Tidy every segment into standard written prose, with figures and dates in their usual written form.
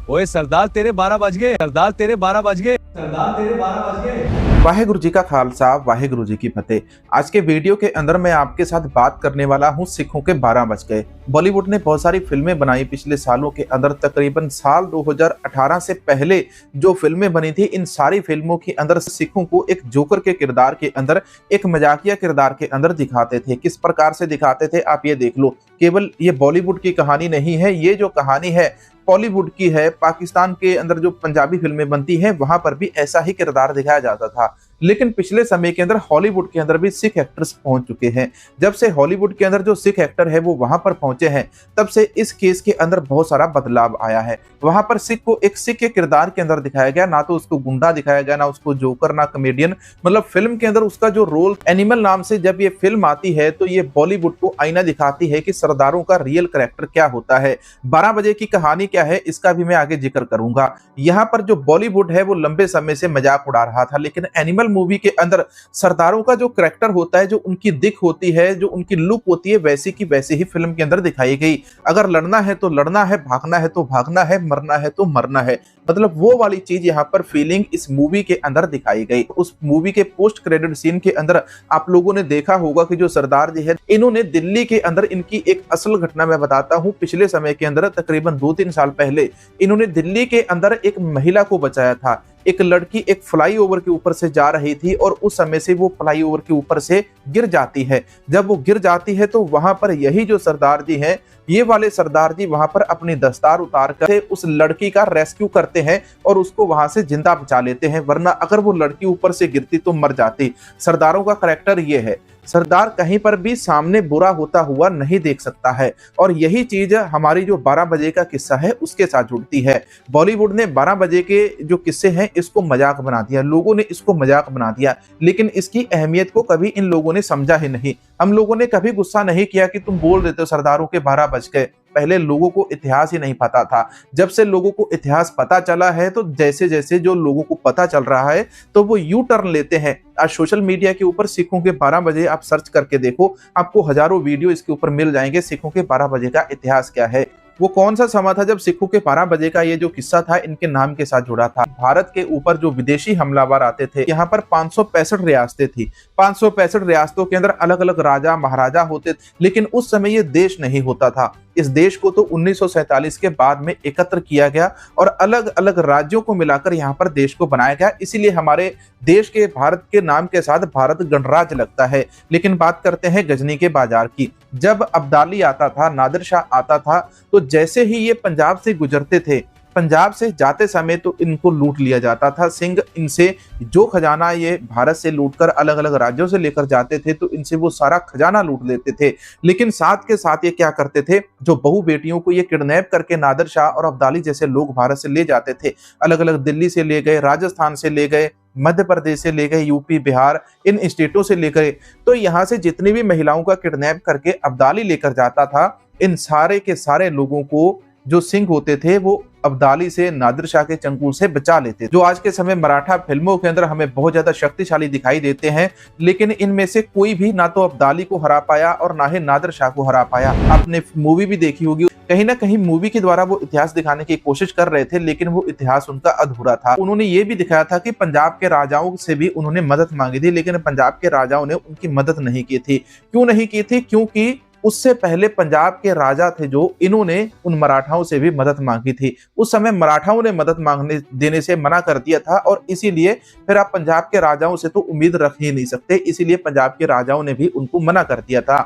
ओए सरदार तेरे 12 बज गए, सरदार तेरे 12 बज गए, सरदार तेरे 12 बज गए। वाहेगुरु जी का खालसा, वाहेगुरु जी की फतेह। आज के वीडियो के अंदर मैं आपके साथ बात करने वाला हूं सिखों के 12 बज गए। बॉलीवुड ने बहुत सारी फिल्में बनाई पिछले सालों के अंदर। तकरीबन साल 2018 से पहले जो फिल्में बनी थी, इन सारी फिल्मों के अंदर सिखों को एक जोकर के किरदार के अंदर, एक मजाकिया किरदार के अंदर दिखाते थे। किस प्रकार से दिखाते थे आप ये देख लो। केवल ये बॉलीवुड की कहानी नहीं है, ये जो कहानी है बॉलीवुड की है। पाकिस्तान के अंदर जो पंजाबी फिल्में बनती हैं वहां पर भी ऐसा ही किरदार दिखाया जाता था। लेकिन पिछले समय के अंदर हॉलीवुड के अंदर भी सिख एक्टर्स पहुंच चुके हैं। जब से हॉलीवुड के अंदर जो सिख एक्टर है वो वहां पर पहुंचे हैं, तब से इस केस के अंदर बहुत सारा बदलाव आया है। वहां पर सिख को एक सिख के किरदार के अंदर दिखाया गया, ना तो उसको गुंडा दिखाया गया, ना उसको जोकर, ना कॉमेडियन। मतलब फिल्म के अंदर उसका जो रोल एनिमल नाम से जब ये फिल्म आती है तो ये बॉलीवुड को आईना दिखाती है कि सरदारों का रियल कैरेक्टर क्या होता है। 12 बजे की कहानी क्या है इसका भी मैं आगे जिक्र करूंगा। यहाँ पर जो बॉलीवुड है वो लंबे समय से मजाक उड़ा रहा था, लेकिन एनिमल मूवी के अंदर सरदारों का जो कैरेक्टर होता है, जो उनकी दिख होती है, जो उनकी लुक होती है, वैसी की वैसी ही फिल्म के अंदर दिखाई गई। अगर लड़ना है तो लड़ना है, भागना है तो भागना है, मरना है तो मरना है। मतलब वो वाली चीज यहाँ पर फीलिंग इस मूवी के अंदर दिखाई गई। उस मूवी के पोस्ट क्रेडिट सीन के अंदर आप लोगों ने देखा होगा कि जो सरदार जी है, इन्होंने दिल्ली के अंदर, इनकी एक असल घटना मैं बताता हूँ। पिछले समय के अंदर तकरीबन 2-3 साल पहले इन्होंने दिल्ली के अंदर एक महिला को बचाया था। एक लड़की एक फ्लाईओवर के ऊपर से जा रही थी और उस समय से वो फ्लाईओवर के ऊपर से गिर जाती है। जब वो गिर जाती है तो वहां पर यही जो सरदार जी हैं, ये वाले सरदार जी वहां पर अपनी दस्तार उतार कर उस लड़की का रेस्क्यू करते हैं और उसको वहां से जिंदा बचा लेते हैं, वरना अगर वो लड़की ऊपर से गिरती तो मर जाती। सरदारों का करैक्टर ये है, सरदार कहीं पर भी सामने बुरा होता हुआ नहीं देख सकता है। और यही चीज हमारी जो 12 बजे का किस्सा है उसके साथ जुड़ती है। बॉलीवुड ने 12 बजे के जो किस्से हैं इसको मजाक बना दिया, लोगों ने इसको मजाक बना दिया, लेकिन इसकी अहमियत को कभी इन लोगों ने समझा ही नहीं। हम लोगों ने कभी गुस्सा नहीं किया कि तुम बोल देते हो सरदारों के 12 बज गए। पहले लोगों को इतिहास ही नहीं पता था। जब से लोगों को इतिहास पता चला है तो जैसे जैसे जो लोगों को पता चल रहा है तो वो यू टर्न लेते हैं। आज सोशल मीडिया के ऊपर सिखों के 12 बजे आप सर्च करके देखो, आपको हजारों वीडियो इसके ऊपर मिल जाएंगे। सिखों के 12 बजे का इतिहास क्या है, वो कौन सा समय था जब सिखों के 12 बजे का ये जो किस्सा था इनके नाम के साथ जुड़ा था। भारत के ऊपर जो विदेशी हमलावर आते थे, यहाँ पर 565 रियासतें थी। 565 रियासतों के अंदर अलग अलग राजा महाराजा होते थे, लेकिन उस समय ये देश नहीं होता था। इस देश को तो 1947 के बाद में एकत्र किया गया और अलग अलग राज्यों को मिलाकर यहाँ पर देश को बनाया गया। इसीलिए हमारे देश के, भारत के नाम के साथ भारत गणराज्य लगता है। लेकिन बात करते हैं गजनी के बाजार की। जब अब्दाली आता था, नादिर शाह आता था, तो जैसे ही ये पंजाब से गुजरते थे, पंजाब से जाते समय तो इनको लूट लिया जाता था। सिंह इनसे जो खजाना ये भारत से लूटकर अलग अलग राज्यों से लेकर जाते थे तो इनसे वो सारा खजाना लूट लेते थे। लेकिन साथ के साथ ये क्या करते थे, जो बहु बेटियों को ये किडनैप करके नादिर शाह और अब्दाली जैसे लोग भारत से ले जाते थे। अलग अलग दिल्ली से ले गए, राजस्थान से ले गए, मध्य प्रदेश से ले गए, यूपी बिहार, इन स्टेटों से ले गए। तो यहाँ से जितनी भी महिलाओं का किडनैप करके अब्दाली लेकर जाता था, इन सारे के सारे लोगों को जो सिंह होते थे वो अब्दाली से, नादिर शाह के चंगुल से बचा लेते। जो आज के समय मराठा फिल्मों के अंदर हमें बहुत ज्यादा शक्तिशाली दिखाई देते हैं, लेकिन इनमें से कोई भी ना तो अब्दाली को हरा पाया और ना ही नादिर शाह को हरा पाया। आपने मूवी भी देखी होगी, कहीं ना कहीं मूवी के द्वारा वो इतिहास दिखाने की कोशिश कर रहे थे, लेकिन वो इतिहास उनका अधूरा था। उन्होंने ये भी दिखाया था कि पंजाब के राजाओं से भी उन्होंने मदद मांगी थी, लेकिन पंजाब के राजाओं ने उनकी मदद नहीं की थी। क्यों नहीं की थी? क्योंकि उससे पहले पंजाब के राजा थे जो, इन्होंने उन मराठाओं से भी मदद मांगी थी। उस समय मराठाओं ने मदद मांगने देने से मना कर दिया था और इसीलिए फिर आप पंजाब के राजाओं से तो उम्मीद रख ही नहीं सकते, इसीलिए पंजाब के राजाओं ने भी उनको मना कर दिया था।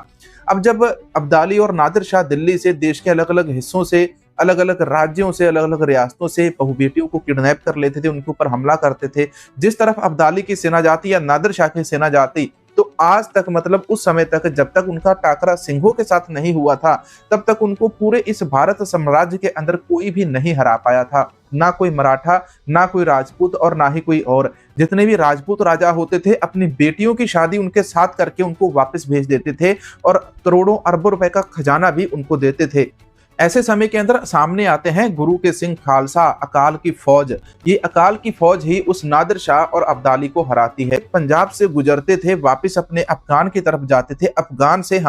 अब जब अब्दाली और नादिर शाह दिल्ली से, देश के अलग अलग हिस्सों से, अलग अलग राज्यों से, अलग अलग रियासतों से बहु बेटियों को किडनैप कर लेते थे, उनके ऊपर हमला करते थे। जिस तरफ अब्दाली की सेना जाती या नादिर शाह की सेना जाती, तो आज तक, मतलब उस समय तक, जब तक उनका टाकरा सिंहों के साथ नहीं हुआ था, तब तक उनको पूरे इस भारत साम्राज्य के अंदर कोई भी नहीं हरा पाया था। ना कोई मराठा, ना कोई राजपूत और ना ही कोई और। जितने भी राजपूत राजा होते थे अपनी बेटियों की शादी उनके साथ करके उनको वापस भेज देते थे और करोड़ों अरबों रुपए का खजाना भी उनको देते थे। ऐसे समय के अंदर सामने आते हैं गुरु के सिंह खालसा अकाल की फौज। ये अकाल की फौज ही उस नादिर शाह और अब्दाली को हराती है। पंजाब से गुजरते थे, वापस अपने अफगान की तरफ जाते थे, अफगान से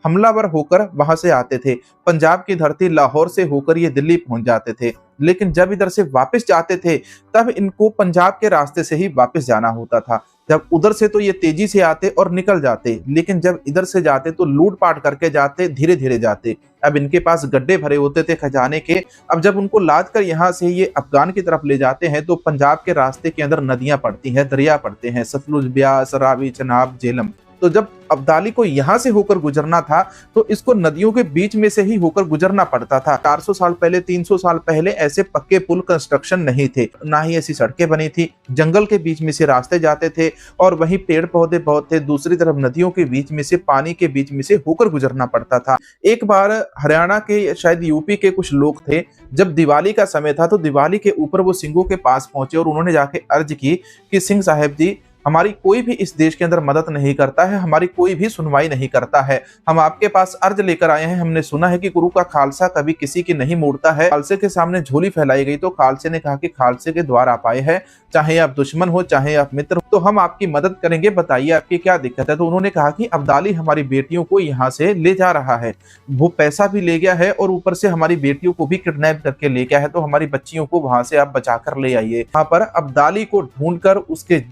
हमलावर होकर वहां से आते थे। पंजाब की धरती लाहौर से होकर ये दिल्ली पहुंच जाते थे। लेकिन जब इधर से वापस जाते थे तब इनको पंजाब के रास्ते से ही वापस जाना होता था। जब उधर से तो ये तेजी से आते और निकल जाते, लेकिन जब इधर से जाते तो लूटपाट करके जाते, धीरे धीरे जाते। अब इनके पास गड्ढे भरे होते थे खजाने के। अब जब उनको लाद कर यहाँ से ये अफगान की तरफ ले जाते हैं तो पंजाब के रास्ते के अंदर नदियां पड़ती हैं, दरिया पड़ते हैं, सतलुज, ब्यास, रावी, चनाब, झेलम। तो जब अब्दाली को यहाँ से होकर गुजरना था तो इसको नदियों के बीच में से ही होकर गुजरना पड़ता था। 400 साल पहले, 300 साल पहले ऐसे पक्के पुल कंस्ट्रक्शन नहीं थे, ना ही ऐसी सड़कें बनी थी। जंगल के बीच में से रास्ते जाते थे और वहीं पेड़ पौधे बहुत थे। दूसरी तरफ नदियों के बीच में से, पानी के बीच में से होकर गुजरना पड़ता था। एक बार हरियाणा के, शायद यूपी के कुछ लोग थे, जब दिवाली का समय था तो दिवाली के ऊपर वो सिंघों के पास पहुंचे और उन्होंने जाके अर्ज की कि सिंह साहब जी, हमारी कोई भी इस देश के अंदर मदद नहीं करता है, हमारी कोई भी सुनवाई नहीं करता है। हम आपके पास अर्ज लेकर आए हैं। हमने सुना है कि गुरु का खालसा कभी किसी की नहीं मोड़ता है। खालसे के सामने झोली फैलाई गई तो खालसे ने कहा कि खालसे के द्वार आप आए हैं, चाहे आप दुश्मन हो चाहे आप मित्र हो, तो हम आपकी मदद करेंगे, बताइए आपकी क्या दिक्कत है। तो उन्होंने कहा कि अब्दाली हमारी बेटियों को यहाँ से ले जा रहा है, वो पैसा भी ले गया है और ऊपर से हमारी बेटियों को भी किडनैप करके ले गया है, तो हमारी बच्चियों को वहां से आप बचा कर ले आइए। वहां पर अब्दाली को ढूंढकर उसके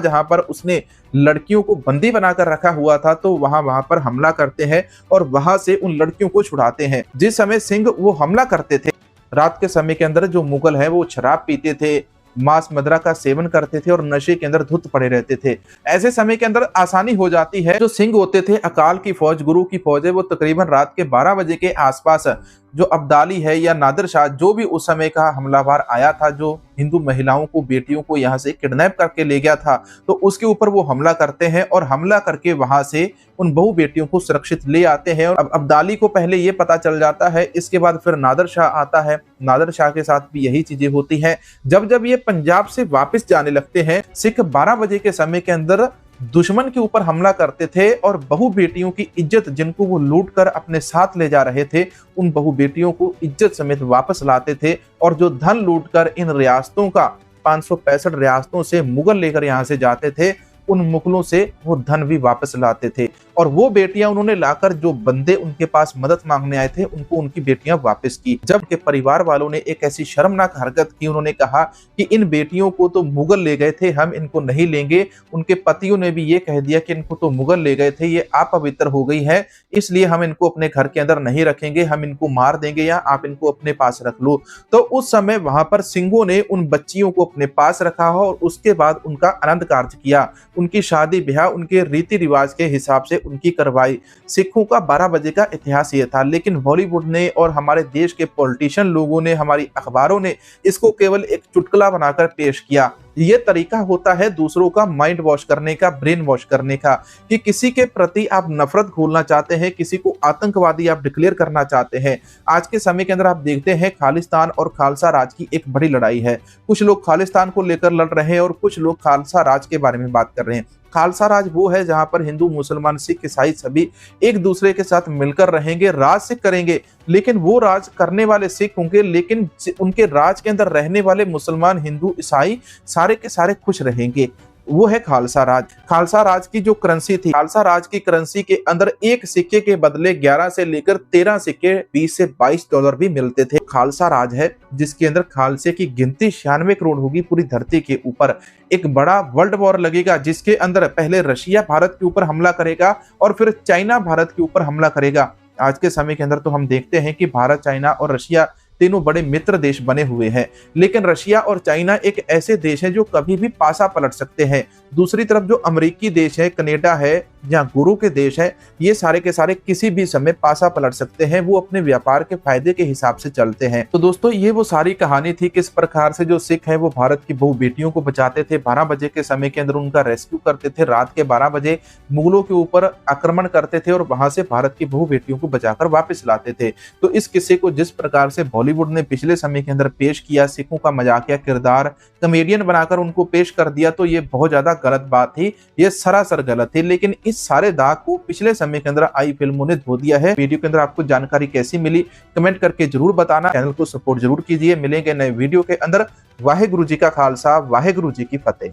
जहां पर उसने लड़कियों को बंदी बनाकर रखा हुआ था तो वहां पर हमला करते हैं और वहां से उन लड़कियों को छुड़ाते हैं। जिस समय सिंह वो हमला करते थे, रात के समय के अंदर जो मुगल है वो शराब पीते थे, मांस मदिरा का सेवन करते थे और नशे के अंदर धुत पड़े रहते थे। ऐसे समय के अंदर आसानी हो जाती है। जो सिंह होते थे, अकाल की फौज, गुरु की फौज है, वो तकरीबन रात के 12 बजे के आसपास जो अब्दाली है या नादिर शाह, जो भी उस समय का हमलावर आया था, जो हिंदू महिलाओं को, बेटियों को यहाँ से किडनैप करके ले गया था, तो उसके ऊपर वो हमला करते हैं और हमला करके वहां से उन बहु बेटियों को सुरक्षित ले आते हैं। और अब अब्दाली को पहले ये पता चल जाता है, इसके बाद फिर नादिर शाह आता है। नादिर शाह के साथ भी यही चीजें होती हैं। जब ये पंजाब से वापस जाने लगते हैं, सिख 12 बजे के समय के अंदर दुश्मन के ऊपर हमला करते थे और बहु बेटियों की इज्जत, जिनको वो लूट कर अपने साथ ले जा रहे थे, उन बहु बेटियों को इज्जत समेत वापस लाते थे। और जो धन लूट कर इन रियासतों का, 565 रियासतों से मुगल लेकर यहाँ से जाते थे, उन मुगलों से वो धन भी वापस लाते थे। और वो बेटियां उन्होंने लाकर, जो बंदे उनके पास मदद मांगने आए थे, उनको उनकी बेटियां वापस की। जब के परिवार वालों ने एक ऐसी शर्मनाक हरकत की, उन्होंने कहा कि इन बेटियों को तो मुगल ले गए थे, हम इनको नहीं लेंगे। उनके पतियों ने भी ये कह दिया कि इनको तो मुगल ले गए थे, ये अपवित्र हो गई है, इसलिए हम इनको अपने घर के अंदर नहीं रखेंगे, हम इनको मार देंगे या आप इनको अपने पास रख लो। तो उस समय वहां पर सिंघों ने उन बच्चियों को अपने पास रखा और उसके बाद उनका आनंद कार्य किया, उनकी शादी ब्याह उनके रीति रिवाज के हिसाब से उनकी करवाई। सिखों का 12 बजे का इतिहास ये था। लेकिन बॉलीवुड ने और हमारे देश के पॉलिटिशियन लोगों ने, हमारी अखबारों ने इसको केवल एक चुटकुला बनाकर पेश किया। ये तरीका होता है दूसरों का माइंड वॉश करने का, ब्रेन वॉश करने का, कि किसी के प्रति आप नफरत घोलना चाहते हैं, किसी को आतंकवादी आप डिक्लेयर करना चाहते हैं। आज के समय के अंदर आप देखते हैं खालिस्तान और खालसा राज की एक बड़ी लड़ाई है। कुछ लोग खालिस्तान को लेकर लड़ रहे हैं और कुछ लोग खालसा राज के बारे में बात कर रहे हैं। खालसा राज वो है जहां पर हिंदू, मुसलमान, सिख, ईसाई सभी एक दूसरे के साथ मिलकर रहेंगे, राज सिख करेंगे। लेकिन वो राज करने वाले सिख होंगे, लेकिन उनके राज के अंदर रहने वाले मुसलमान, हिंदू, ईसाई सारे के सारे खुश रहेंगे। वो है खालसा राज। खालसा राज की जो करेंसी थी, खालसा राज की करेंसी के अंदर एक सिक्के के बदले 11 से लेकर 13 सिक्के, 20 से 22 डॉलर भी मिलते थे। खालसा राज है जिसके अंदर खालसे की गिनती 96 करोड़ होगी पूरी धरती के ऊपर। एक बड़ा वर्ल्ड वॉर लगेगा जिसके अंदर पहले रशिया भारत के ऊपर हमला करेगा और फिर चाइना भारत के ऊपर हमला करेगा। आज के समय के अंदर तो हम देखते हैं कि भारत, चाइना और रशिया तीनों बड़े मित्र देश बने हुए हैं। लेकिन रशिया और चाइना एक ऐसे देश हैं जो कभी भी पासा पलट सकते हैं। दूसरी तरफ जो अमेरिकी देश है, कनाडा है, जहाँ गुरु के देश है, ये सारे के सारे किसी भी समय पासा पलट सकते हैं। वो अपने व्यापार के फायदे के हिसाब से चलते हैं। तो दोस्तों, ये वो सारी कहानी थी किस प्रकार से जो सिख है वो भारत की बहु बेटियों को बचाते थे। 12 बजे के समय के अंदर उनका रेस्क्यू करते थे। रात के 12 बजे मुगलों के ऊपर आक्रमण करते थे और वहां से भारत की बहु बेटियों को बचाकर वापस लाते थे। तो इस किस्से को जिस प्रकार से बॉलीवुड ने पिछले समय के अंदर पेश किया, सिखों का मजाकिया किरदार कॉमेडियन बनाकर उनको पेश कर दिया, तो ये बहुत ज्यादा गलत बात थी, ये सरासर गलत थी। लेकिन सारे दाग को पिछले समय के अंदर आई फिल्मों ने धो दिया है। वीडियो के अंदर आपको जानकारी कैसी मिली कमेंट करके जरूर बताना। चैनल को सपोर्ट जरूर कीजिए। मिलेंगे नए वीडियो के अंदर। वाहेगुरु जी का खालसा, वाहेगुरु जी की फतेह।